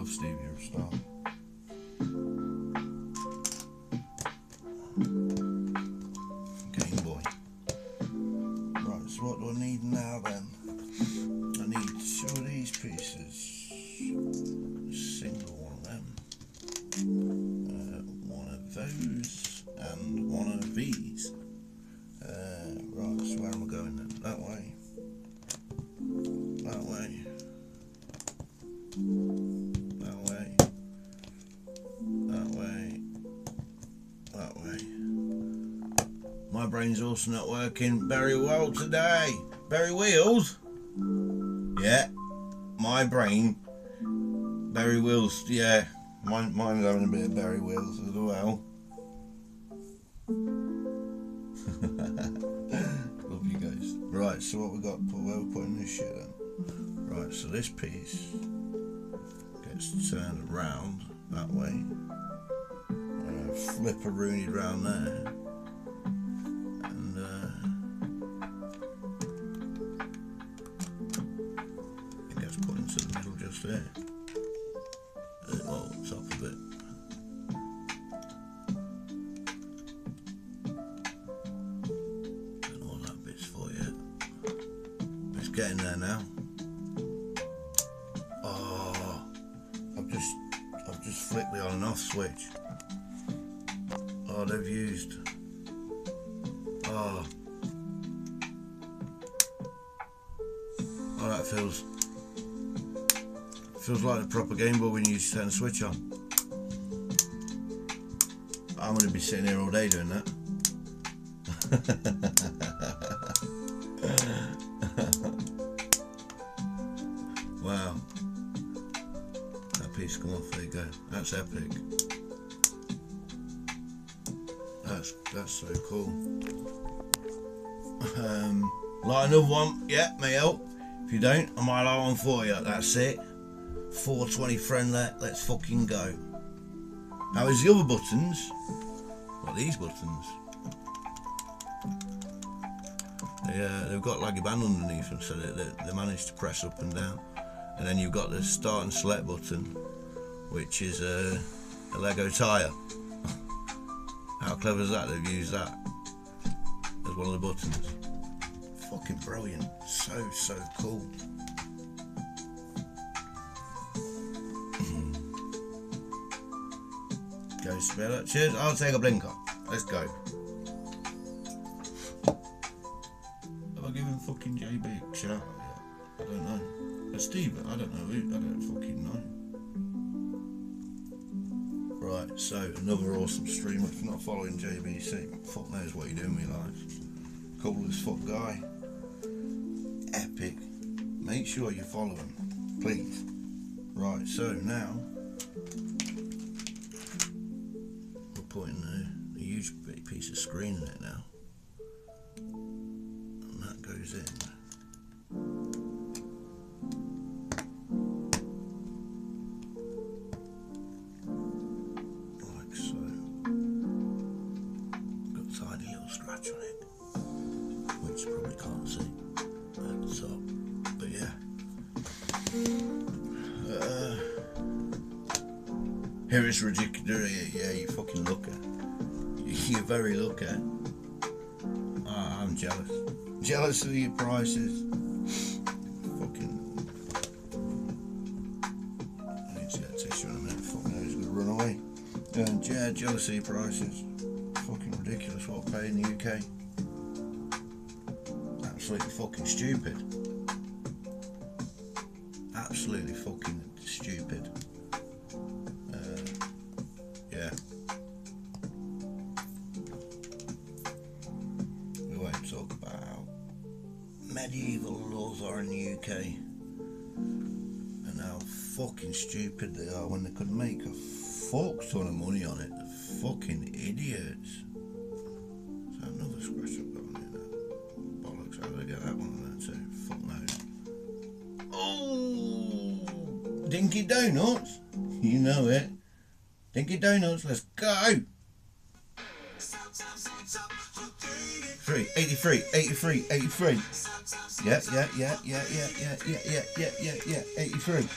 Stevie, you're a star. Game Boy. Right, so what do I need now then? I need 2 of these pieces. A single one of them. One of those and one of these. Right, so where am I going then? That way. That way. That way. That way. That way. My brain's also not working very well today. Berry Wheels? Yeah. My brain. Berry Wheels, yeah. Mine's having a bit of Berry Wheels as well. Love you guys. Right, so what we got? Where we're putting this shit then? Right, so this piece gets turned around that way. Flip a rooney round there. And it gets put into the middle just there. Well, top of it. And all that bit's for you. It's getting there now. Oh, I've just flicked the on and off switch. Oh, they've used. Oh, that feels like a proper Game Boy when you used to turn the switch on. I'm going to be sitting here all day doing that. Wow. That piece come off, there you go. That's epic. That's so cool. Light another one, yeah, may help. If you don't, I might light one for you. That's it. 420 friendly, let's fucking go. Now is the other buttons, well these buttons, they've got like a band underneath them so they manage to press up and down. And then you've got the start and select button, which is a Lego tyre. How clever is that? They've used that as one of the buttons. Fucking brilliant. So cool. Go Spiller. Cheers. I'll take a blinker. Let's go. Have I given fucking JB a shout out yet? I don't know. Steve, I don't know. I don't fucking know. Right, so another awesome streamer. If you're not following JBC, fuck knows what you're doing with your life. Cool as fuck guy. Epic. Make sure you follow him, please. Right, so now we're putting a huge piece of screen in it now, and that goes in. Scratch on it, which you probably can't see at the top, but yeah. Here it's ridiculous. Yeah, you fucking lucky. You're very lucky. I'm jealous. Jealous of your prices. Fucking. I need to get a tissue in a minute. Fuck knows, he's gonna run away. Yeah, jealous of your prices. Fucking ridiculous what I pay in the UK. Absolutely fucking stupid. Absolutely fucking stupid. Yeah. We won't talk about how medieval laws are in the UK and how fucking stupid they are when they could make a fuck ton of money on it. Fucking idiots. So another scratch up on here now. Bollocks, how did I get that one on there too? Fuck knows. Oh, Dinky Donuts. You know it. Dinky Donuts, let's go. 83, 83. Yeah. 83.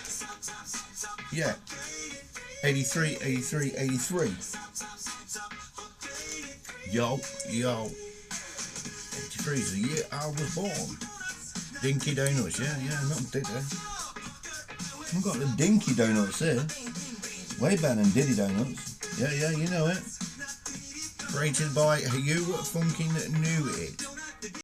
Yeah. 83, 83, 83. Yo, yo. 83 is the year I was born. Dinky Donuts, yeah, not Diddy. I've got the Dinky Donuts here. Way better than Diddy Donuts. Yeah, you know it. Created by You Funkin' Knew It.